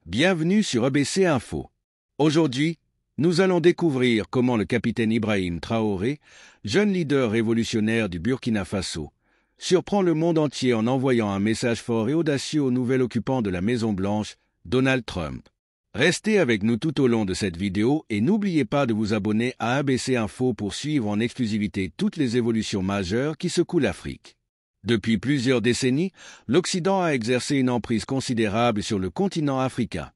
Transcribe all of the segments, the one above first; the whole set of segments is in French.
Bienvenue sur ABC Info. Aujourd'hui, nous allons découvrir comment le capitaine Ibrahim Traoré, jeune leader révolutionnaire du Burkina Faso, surprend le monde entier en envoyant un message fort et audacieux au nouvel occupant de la Maison-Blanche, Donald Trump. Restez avec nous tout au long de cette vidéo et n'oubliez pas de vous abonner à ABC Info pour suivre en exclusivité toutes les évolutions majeures qui secouent l'Afrique. Depuis plusieurs décennies, l'Occident a exercé une emprise considérable sur le continent africain.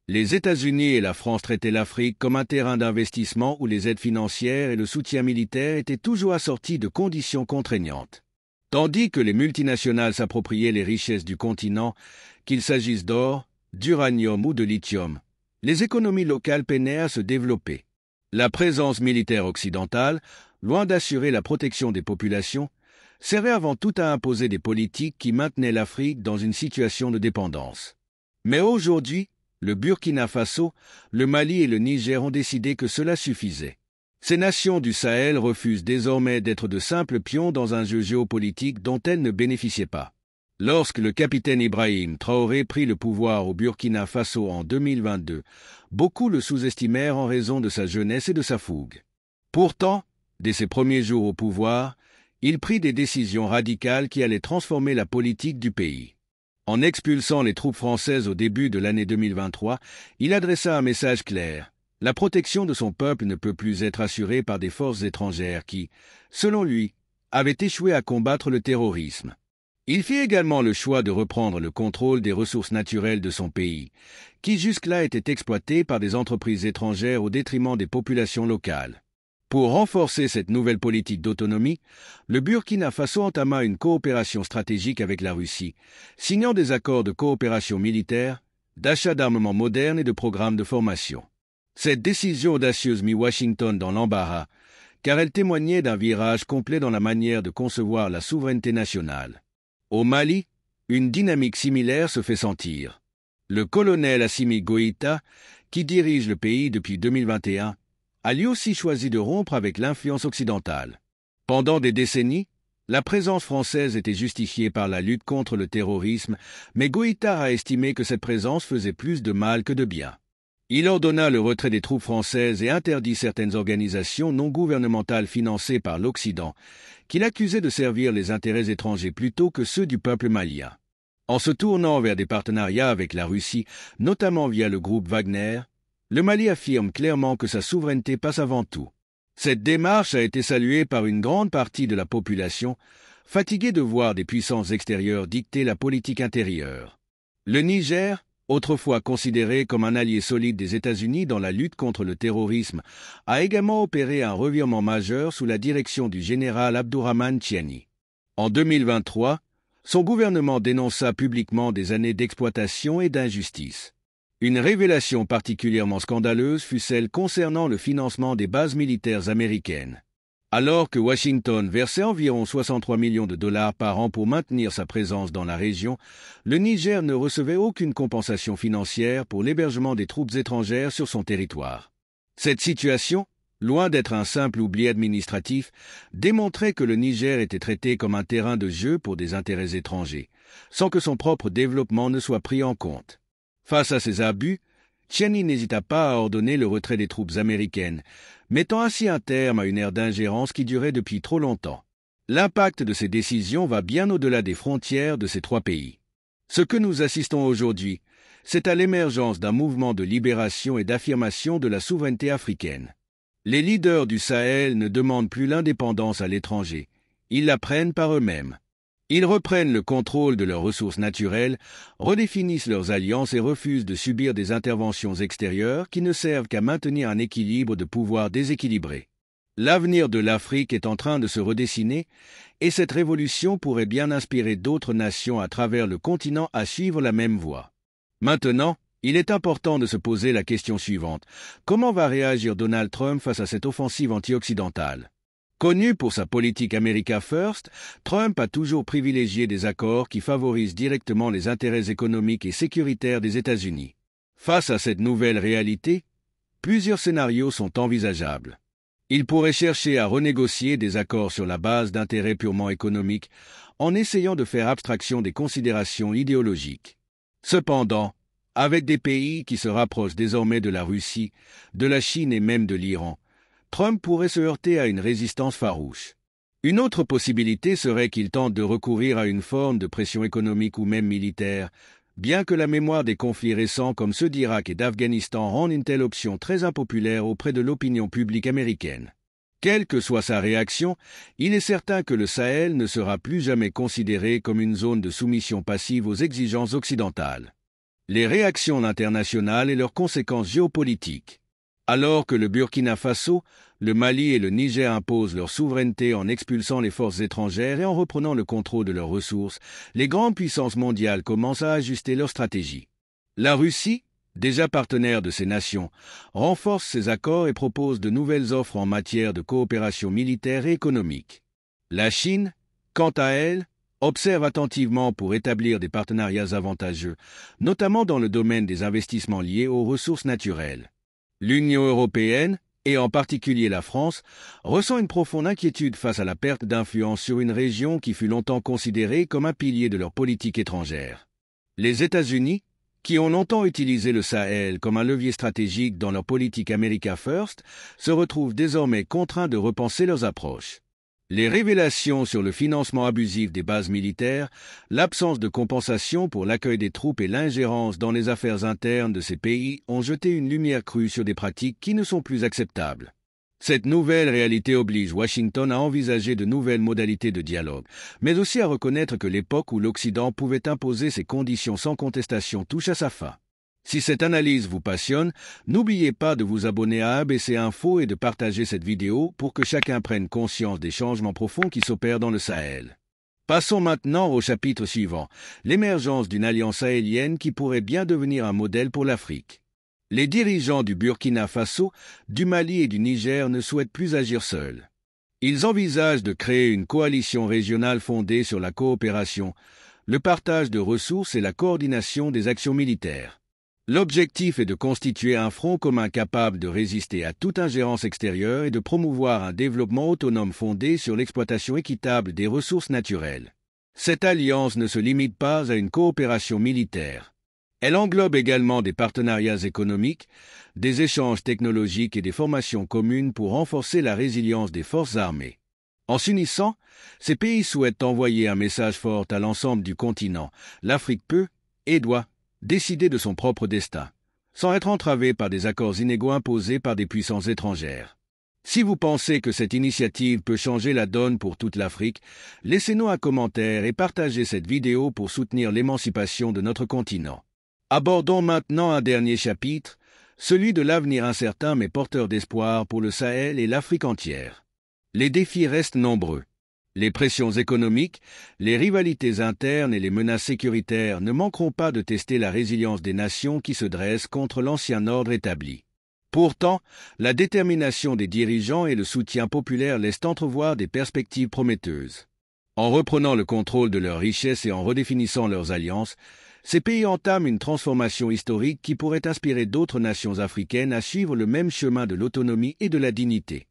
Les États-Unis et la France traitaient l'Afrique comme un terrain d'investissement où les aides financières et le soutien militaire étaient toujours assortis de conditions contraignantes. Tandis que les multinationales s'appropriaient les richesses du continent, qu'il s'agisse d'or, d'uranium ou de lithium, les économies locales peinaient à se développer. La présence militaire occidentale, loin d'assurer la protection des populations, servait avant tout à imposer des politiques qui maintenaient l'Afrique dans une situation de dépendance. Mais aujourd'hui, le Burkina Faso, le Mali et le Niger ont décidé que cela suffisait. Ces nations du Sahel refusent désormais d'être de simples pions dans un jeu géopolitique dont elles ne bénéficiaient pas. Lorsque le capitaine Ibrahim Traoré prit le pouvoir au Burkina Faso en 2022, beaucoup le sous-estimèrent en raison de sa jeunesse et de sa fougue. Pourtant, dès ses premiers jours au pouvoir, il prit des décisions radicales qui allaient transformer la politique du pays. En expulsant les troupes françaises au début de l'année 2023, il adressa un message clair. La protection de son peuple ne peut plus être assurée par des forces étrangères qui, selon lui, avaient échoué à combattre le terrorisme. Il fit également le choix de reprendre le contrôle des ressources naturelles de son pays, qui jusque-là étaient exploitées par des entreprises étrangères au détriment des populations locales. Pour renforcer cette nouvelle politique d'autonomie, le Burkina Faso entama une coopération stratégique avec la Russie, signant des accords de coopération militaire, d'achat d'armements modernes et de programmes de formation. Cette décision audacieuse mit Washington dans l'embarras, car elle témoignait d'un virage complet dans la manière de concevoir la souveraineté nationale. Au Mali, une dynamique similaire se fait sentir. Le colonel Assimi Goïta, qui dirige le pays depuis 2021, a lui aussi choisi de rompre avec l'influence occidentale. Pendant des décennies, la présence française était justifiée par la lutte contre le terrorisme, mais Goïta a estimé que cette présence faisait plus de mal que de bien. Il ordonna le retrait des troupes françaises et interdit certaines organisations non gouvernementales financées par l'Occident, qu'il accusait de servir les intérêts étrangers plutôt que ceux du peuple malien. En se tournant vers des partenariats avec la Russie, notamment via le groupe Wagner, le Mali affirme clairement que sa souveraineté passe avant tout. Cette démarche a été saluée par une grande partie de la population, fatiguée de voir des puissances extérieures dicter la politique intérieure. Le Niger, autrefois considéré comme un allié solide des États-Unis dans la lutte contre le terrorisme, a également opéré un revirement majeur sous la direction du général Abdourahmane Tiani. En 2023, son gouvernement dénonça publiquement des années d'exploitation et d'injustice. Une révélation particulièrement scandaleuse fut celle concernant le financement des bases militaires américaines. Alors que Washington versait environ 63 millions de dollars par an pour maintenir sa présence dans la région, le Niger ne recevait aucune compensation financière pour l'hébergement des troupes étrangères sur son territoire. Cette situation, loin d'être un simple oubli administratif, démontrait que le Niger était traité comme un terrain de jeu pour des intérêts étrangers, sans que son propre développement ne soit pris en compte. Face à ces abus, Tiani n'hésita pas à ordonner le retrait des troupes américaines, mettant ainsi un terme à une ère d'ingérence qui durait depuis trop longtemps. L'impact de ces décisions va bien au-delà des frontières de ces trois pays. Ce que nous assistons aujourd'hui, c'est à l'émergence d'un mouvement de libération et d'affirmation de la souveraineté africaine. Les leaders du Sahel ne demandent plus l'indépendance à l'étranger, ils la prennent par eux-mêmes. Ils reprennent le contrôle de leurs ressources naturelles, redéfinissent leurs alliances et refusent de subir des interventions extérieures qui ne servent qu'à maintenir un équilibre de pouvoir déséquilibré. L'avenir de l'Afrique est en train de se redessiner et cette révolution pourrait bien inspirer d'autres nations à travers le continent à suivre la même voie. Maintenant, il est important de se poser la question suivante. Comment va réagir Donald Trump face à cette offensive anti-occidentale ? Connu pour sa politique America First, Trump a toujours privilégié des accords qui favorisent directement les intérêts économiques et sécuritaires des États-Unis. Face à cette nouvelle réalité, plusieurs scénarios sont envisageables. Il pourrait chercher à renégocier des accords sur la base d'intérêts purement économiques en essayant de faire abstraction des considérations idéologiques. Cependant, Avec des pays qui se rapprochent désormais de la Russie, de la Chine et même de l'Iran, Trump pourrait se heurter à une résistance farouche. Une autre possibilité serait qu'il tente de recourir à une forme de pression économique ou même militaire, bien que la mémoire des conflits récents comme ceux d'Irak et d'Afghanistan rende une telle option très impopulaire auprès de l'opinion publique américaine. Quelle que soit sa réaction, il est certain que le Sahel ne sera plus jamais considéré comme une zone de soumission passive aux exigences occidentales. Les réactions internationales et leurs conséquences géopolitiques. Alors que le Burkina Faso, le Mali et le Niger imposent leur souveraineté en expulsant les forces étrangères et en reprenant le contrôle de leurs ressources, les grandes puissances mondiales commencent à ajuster leur stratégie. La Russie, déjà partenaire de ces nations, renforce ses accords et propose de nouvelles offres en matière de coopération militaire et économique. La Chine, quant à elle, observe attentivement pour établir des partenariats avantageux, notamment dans le domaine des investissements liés aux ressources naturelles. L'Union européenne, et en particulier la France, ressent une profonde inquiétude face à la perte d'influence sur une région qui fut longtemps considérée comme un pilier de leur politique étrangère. Les États-Unis, qui ont longtemps utilisé le Sahel comme un levier stratégique dans leur politique America First, se retrouvent désormais contraints de repenser leurs approches. Les révélations sur le financement abusif des bases militaires, l'absence de compensation pour l'accueil des troupes et l'ingérence dans les affaires internes de ces pays ont jeté une lumière crue sur des pratiques qui ne sont plus acceptables. Cette nouvelle réalité oblige Washington à envisager de nouvelles modalités de dialogue, mais aussi à reconnaître que l'époque où l'Occident pouvait imposer ses conditions sans contestation touche à sa fin. Si cette analyse vous passionne, n'oubliez pas de vous abonner à ABC Info et de partager cette vidéo pour que chacun prenne conscience des changements profonds qui s'opèrent dans le Sahel. Passons maintenant au chapitre suivant, l'émergence d'une alliance sahélienne qui pourrait bien devenir un modèle pour l'Afrique. Les dirigeants du Burkina Faso, du Mali et du Niger ne souhaitent plus agir seuls. Ils envisagent de créer une coalition régionale fondée sur la coopération, le partage de ressources et la coordination des actions militaires. L'objectif est de constituer un front commun capable de résister à toute ingérence extérieure et de promouvoir un développement autonome fondé sur l'exploitation équitable des ressources naturelles. Cette alliance ne se limite pas à une coopération militaire. Elle englobe également des partenariats économiques, des échanges technologiques et des formations communes pour renforcer la résilience des forces armées. En s'unissant, ces pays souhaitent envoyer un message fort à l'ensemble du continent. L'Afrique peut et doit décider de son propre destin, sans être entravée par des accords inégaux imposés par des puissances étrangères. Si vous pensez que cette initiative peut changer la donne pour toute l'Afrique, laissez-nous un commentaire et partagez cette vidéo pour soutenir l'émancipation de notre continent. Abordons maintenant un dernier chapitre, celui de l'avenir incertain mais porteur d'espoir pour le Sahel et l'Afrique entière. Les défis restent nombreux. Les pressions économiques, les rivalités internes et les menaces sécuritaires ne manqueront pas de tester la résilience des nations qui se dressent contre l'ancien ordre établi. Pourtant, la détermination des dirigeants et le soutien populaire laissent entrevoir des perspectives prometteuses. En reprenant le contrôle de leurs richesses et en redéfinissant leurs alliances, ces pays entament une transformation historique qui pourrait inspirer d'autres nations africaines à suivre le même chemin de l'autonomie et de la dignité.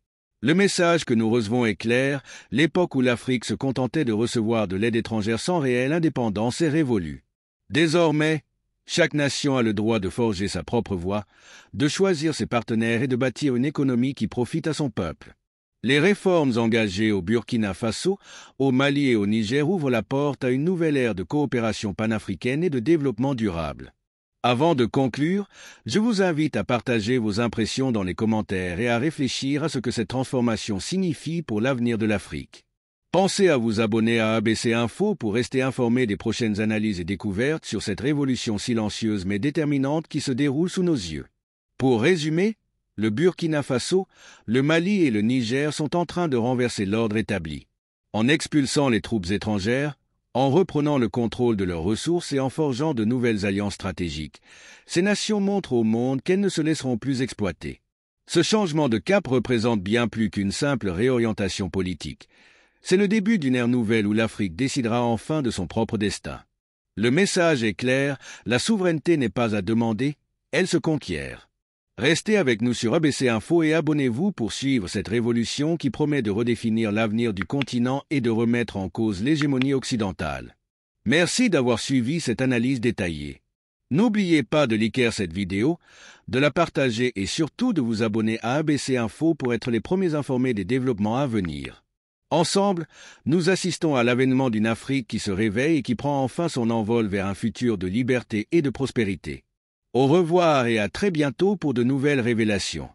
Le message que nous recevons est clair, l'époque où l'Afrique se contentait de recevoir de l'aide étrangère sans réelle indépendance est révolue. Désormais, chaque nation a le droit de forger sa propre voie, de choisir ses partenaires et de bâtir une économie qui profite à son peuple. Les réformes engagées au Burkina Faso, au Mali et au Niger ouvrent la porte à une nouvelle ère de coopération panafricaine et de développement durable. Avant de conclure, je vous invite à partager vos impressions dans les commentaires et à réfléchir à ce que cette transformation signifie pour l'avenir de l'Afrique. Pensez à vous abonner à ABC Info pour rester informé des prochaines analyses et découvertes sur cette révolution silencieuse mais déterminante qui se déroule sous nos yeux. Pour résumer, le Burkina Faso, le Mali et le Niger sont en train de renverser l'ordre établi. En expulsant les troupes étrangères, en reprenant le contrôle de leurs ressources et en forgeant de nouvelles alliances stratégiques, ces nations montrent au monde qu'elles ne se laisseront plus exploiter. Ce changement de cap représente bien plus qu'une simple réorientation politique. C'est le début d'une ère nouvelle où l'Afrique décidera enfin de son propre destin. Le message est clair, la souveraineté n'est pas à demander, elle se conquiert. Restez avec nous sur ABC Info et abonnez-vous pour suivre cette révolution qui promet de redéfinir l'avenir du continent et de remettre en cause l'hégémonie occidentale. Merci d'avoir suivi cette analyse détaillée. N'oubliez pas de liker cette vidéo, de la partager et surtout de vous abonner à ABC Info pour être les premiers informés des développements à venir. Ensemble, nous assistons à l'avènement d'une Afrique qui se réveille et qui prend enfin son envol vers un futur de liberté et de prospérité. Au revoir et à très bientôt pour de nouvelles révélations.